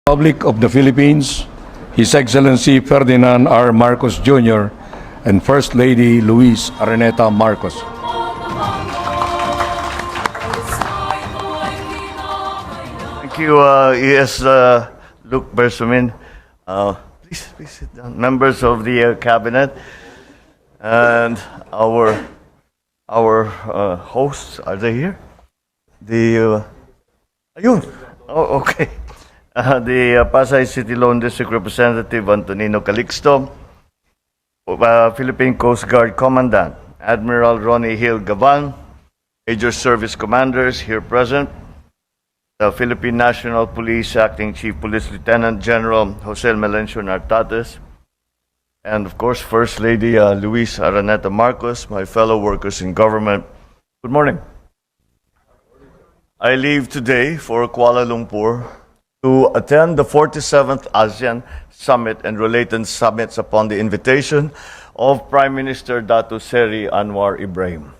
Republic of the Philippines, His Excellency Ferdinand R. Marcos Jr. and First Lady Luis Araneta-Marcos. Thank you, ES Luke Bersumin. Please sit down. Members of the cabinet and our hosts, are they here? Ayun. Oh, okay. The Pasay City Loan District Representative Antonino Calixto, Philippine Coast Guard Commandant Admiral Ronnie Hill Gavan, Major Service Commanders here present, the Philippine National Police Acting Chief Police Lieutenant General Jose Melencio Nartates, and of course First Lady Luis Araneta-Marcos, my fellow workers in government. Good morning. I leave today for Kuala Lumpur to attend the 47th ASEAN Summit and related summits upon the invitation of Prime Minister Dato Seri Anwar Ibrahim.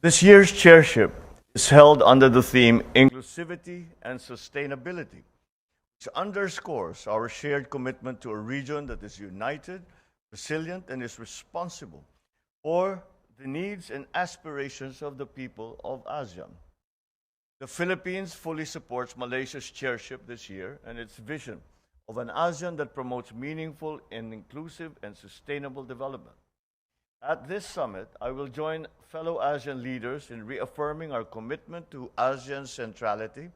This year's chairship is held under the theme Inclusivity and Sustainability, which underscores our shared commitment to a region that is united, resilient, and is responsible for the needs and aspirations of the people of ASEAN. The Philippines fully supports Malaysia's chairship this year and its vision of an ASEAN that promotes meaningful and inclusive and sustainable development. At this summit, I will join fellow ASEAN leaders in reaffirming our commitment to ASEAN centrality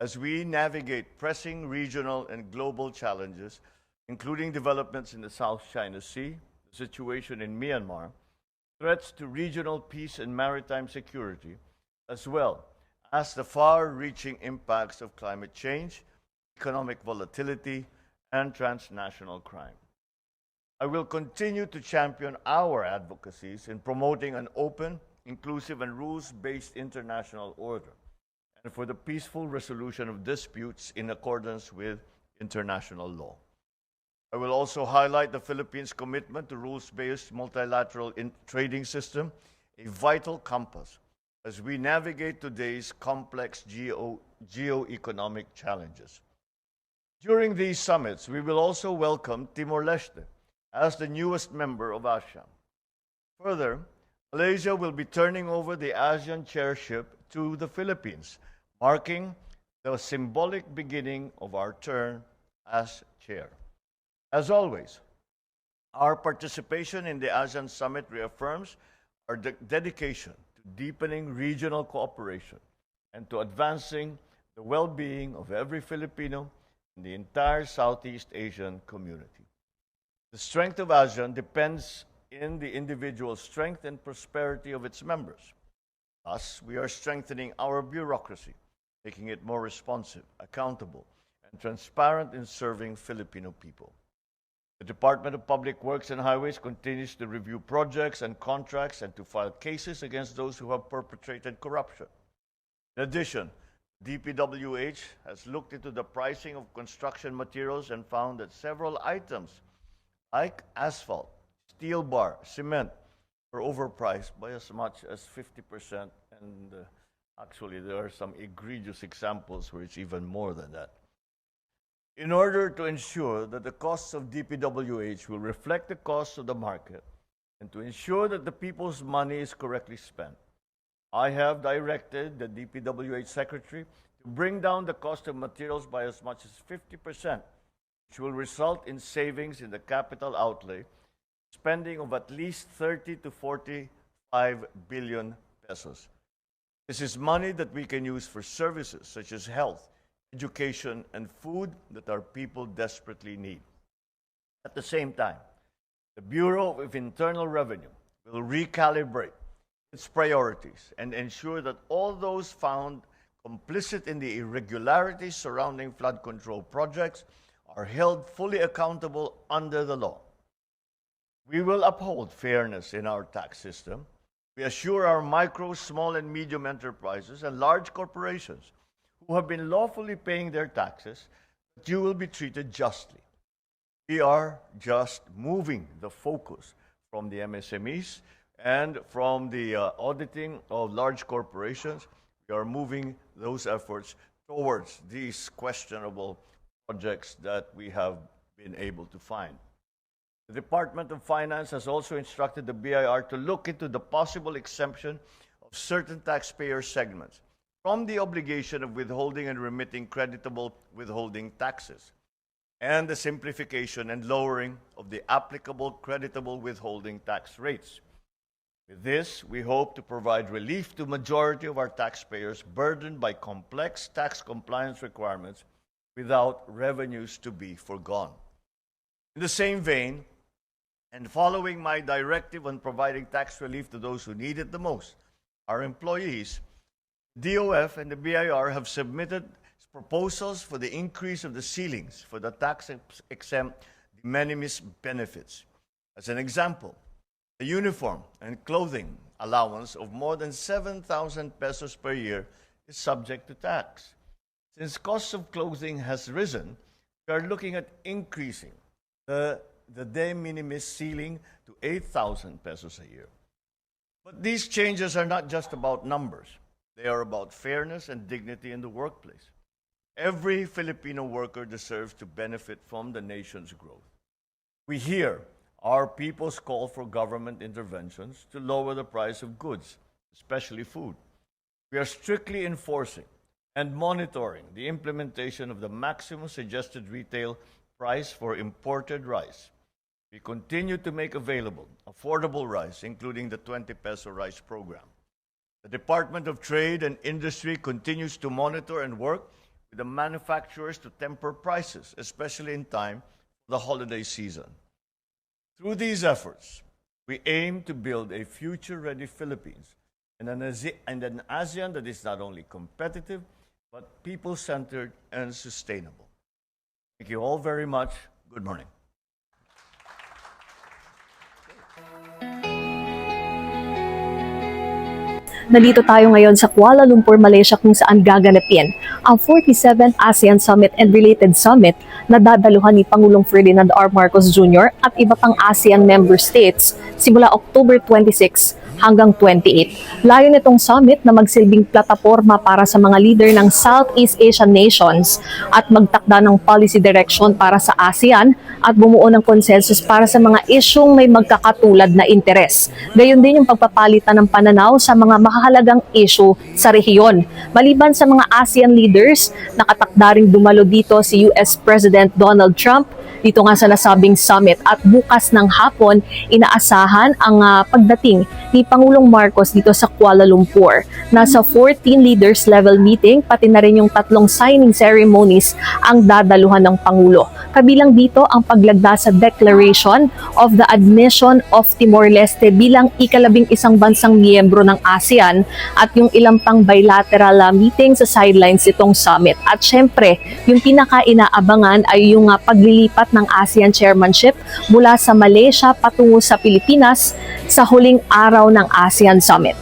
as we navigate pressing regional and global challenges, including developments in the South China Sea, the situation in Myanmar, threats to regional peace and maritime security, as well as the far-reaching impacts of climate change, economic volatility, and transnational crime. I will continue to champion our advocacies in promoting an open, inclusive, and rules-based international order, and for the peaceful resolution of disputes in accordance with international law. I will also highlight the Philippines' commitment to rules-based multilateral trading system, a vital compass as we navigate today's complex geo-economic challenges. During these summits, we will also welcome Timor-Leste as the newest member of ASEAN. Further, Malaysia will be turning over the ASEAN chairship to the Philippines, marking the symbolic beginning of our term as chair. As always, our participation in the ASEAN Summit reaffirms our dedication to deepening regional cooperation and to advancing the well-being of every Filipino in the entire Southeast Asian community. The strength of ASEAN depends in the individual strength and prosperity of its members. Thus, we are strengthening our bureaucracy, making it more responsive, accountable, and transparent in serving Filipino people. The Department of Public Works and Highways continues to review projects and contracts and to file cases against those who have perpetrated corruption. In addition, DPWH has looked into the pricing of construction materials and found that several items like asphalt, steel bar, cement were overpriced by as much as 50%, and actually there are some egregious examples where it's even more than that. In order to ensure that the costs of DPWH will reflect the costs of the market and to ensure that the people's money is correctly spent, I have directed the DPWH Secretary to bring down the cost of materials by as much as 50%, which will result in savings in the capital outlay, spending of at least 30 to 45 billion pesos. This is money that we can use for services such as health, education, and food that our people desperately need. At the same time, the Bureau of Internal Revenue will recalibrate its priorities and ensure that all those found complicit in the irregularities surrounding flood control projects are held fully accountable under the law. We will uphold fairness in our tax system. We assure our micro, small, and medium enterprises and large corporations who have been lawfully paying their taxes that you will be treated justly. We are just moving the focus from the MSMEs and from the auditing of large corporations. We are moving those efforts towards these questionable projects that we have been able to find. The Department of Finance has also instructed the BIR to look into the possible exemption of certain taxpayer segments from the obligation of withholding and remitting creditable withholding taxes, and the simplification and lowering of the applicable creditable withholding tax rates. With this, we hope to provide relief to majority of our taxpayers burdened by complex tax compliance requirements without revenues to be foregone. In the same vein, and following my directive on providing tax relief to those who need it the most, our employees, DOF and the BIR have submitted proposals for the increase of the ceilings for the tax-exempt de minimis benefits. As an example, the uniform and clothing allowance of more than 7,000 pesos per year is subject to tax. Since cost of clothing has risen, we are looking at increasing the de minimis ceiling to 8,000 pesos a year. But these changes are not just about numbers. They are about fairness and dignity in the workplace. Every Filipino worker deserves to benefit from the nation's growth. We hear our people's call for government interventions to lower the price of goods, especially food. We are strictly enforcing and monitoring the implementation of the maximum suggested retail price for imported rice. We continue to make available affordable rice, including the 20 peso rice program. The Department of Trade and Industry continues to monitor and work with the manufacturers to temper prices, especially in time for the holiday season. Through these efforts, we aim to build a future-ready Philippines and an ASEAN that is not only competitive, but people-centered and sustainable. Thank you all very much. Good morning. Nandito tayo ngayon sa Kuala Lumpur, Malaysia kung saan gaganapin ang 47th ASEAN Summit and Related Summit na dadaluhan ni Pangulong Ferdinand R. Marcos Jr. at iba pang ASEAN member states simula October 26 hanggang 28. Layo nitong summit na magsilbing plataporma para sa mga leader ng Southeast Asian nations at magtakda ng policy direction para sa ASEAN at bumuo ng consensus para sa mga isyung may magkakatulad na interes. Gayon din yung pagpapalitan ng pananaw sa mga mahalagang issue sa rehiyon. Maliban sa mga ASEAN leaders, nakatakda ring dumalo dito si US President Donald Trump dito nga sa nasabing summit at bukas ng hapon inaasahan ang pagdating ni Pangulong Marcos dito sa Kuala Lumpur. Nasa 14 leaders level meeting pati na rin yung 3 signing ceremonies ang dadaluhan ng Pangulo. Kabilang dito ang paglagda sa Declaration of the Admission of Timor-Leste bilang ika-11 bansang miyembro ng ASEAN at yung ilang pang bilateral meeting sa sidelines itong summit. At syempre, yung pinaka-inaabangan ay yung paglilipat ng ASEAN chairmanship mula sa Malaysia patungo sa Pilipinas sa huling araw ng ASEAN Summit.